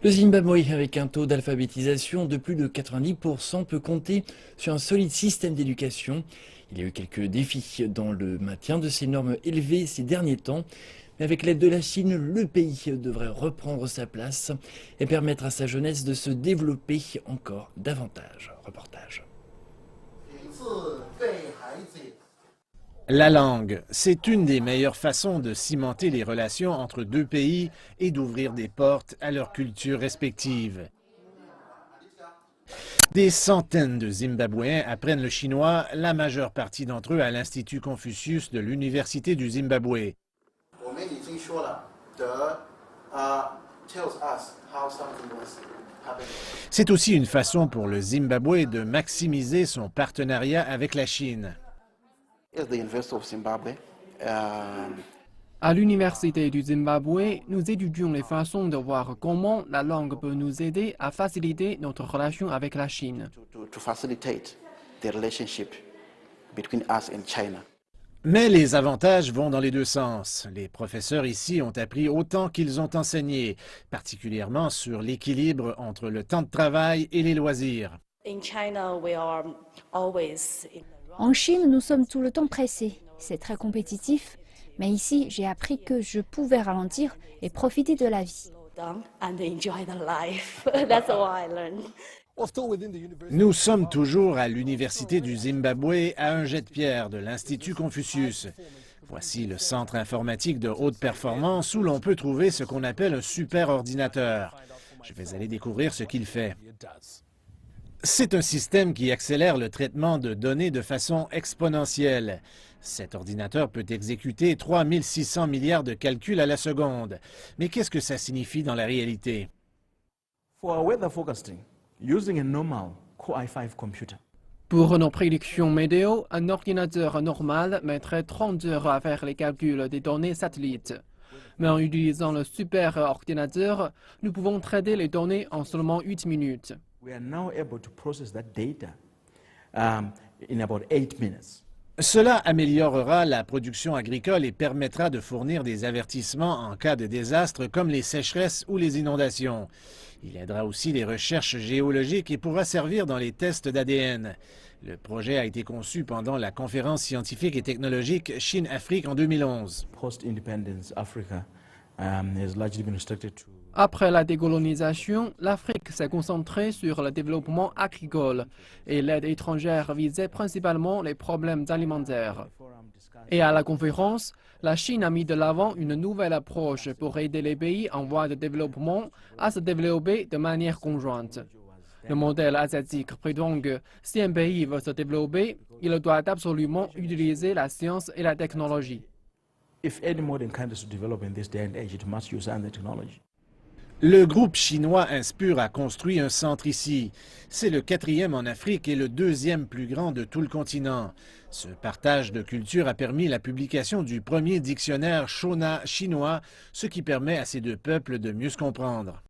Le Zimbabwe, avec un taux d'alphabétisation de plus de 90%, peut compter sur un solide système d'éducation. Il y a eu quelques défis dans le maintien de ces normes élevées ces derniers temps, mais avec l'aide de la Chine, le pays devrait reprendre sa place et permettre à sa jeunesse de se développer encore davantage. Reportage. La langue, c'est une des meilleures façons de cimenter les relations entre deux pays et d'ouvrir des portes à leurs cultures respectives. Des centaines de Zimbabwéens apprennent le chinois, la majeure partie d'entre eux à l'Institut Confucius de l'Université du Zimbabwe. C'est aussi une façon pour le Zimbabwe de maximiser son partenariat avec la Chine. À l'Université du Zimbabwe, nous étudions les façons de voir comment la langue peut nous aider à faciliter notre relation avec la Chine. Mais les avantages vont dans les deux sens. Les professeurs ici ont appris autant qu'ils ont enseigné, particulièrement sur l'équilibre entre le temps de travail et les loisirs. En Chine, nous sommes tout le temps pressés. C'est très compétitif. Mais ici, j'ai appris que je pouvais ralentir et profiter de la vie. Nous sommes toujours à l'Université du Zimbabwe à un jet de pierre de l'Institut Confucius. Voici le centre informatique de haute performance où l'on peut trouver ce qu'on appelle un superordinateur. Je vais aller découvrir ce qu'il fait. C'est un système qui accélère le traitement de données de façon exponentielle. Cet ordinateur peut exécuter 3600 milliards de calculs à la seconde. Mais qu'est-ce que ça signifie dans la réalité? Pour nos prédictions météo, un ordinateur normal mettrait 30 heures à faire les calculs des données satellites. Mais en utilisant le superordinateur, nous pouvons traiter les données en seulement 8 minutes. Cela améliorera la production agricole et permettra de fournir des avertissements en cas de désastres comme les sécheresses ou les inondations. Il aidera aussi les recherches géologiques et pourra servir dans les tests d'ADN. Le projet a été conçu pendant la conférence scientifique et technologique Chine-Afrique en 2011. Après la décolonisation, l'Afrique s'est concentrée sur le développement agricole et l'aide étrangère visait principalement les problèmes alimentaires. Et à la conférence, la Chine a mis de l'avant une nouvelle approche pour aider les pays en voie de développement à se développer de manière conjointe. Le modèle asiatique prétend que si un pays veut se développer, il doit absolument utiliser la science et la technologie. Le groupe chinois Inspur a construit un centre ici. C'est le 4e en Afrique et le 2e plus grand de tout le continent. Ce partage de culture a permis la publication du premier dictionnaire Shona chinois, ce qui permet à ces deux peuples de mieux se comprendre.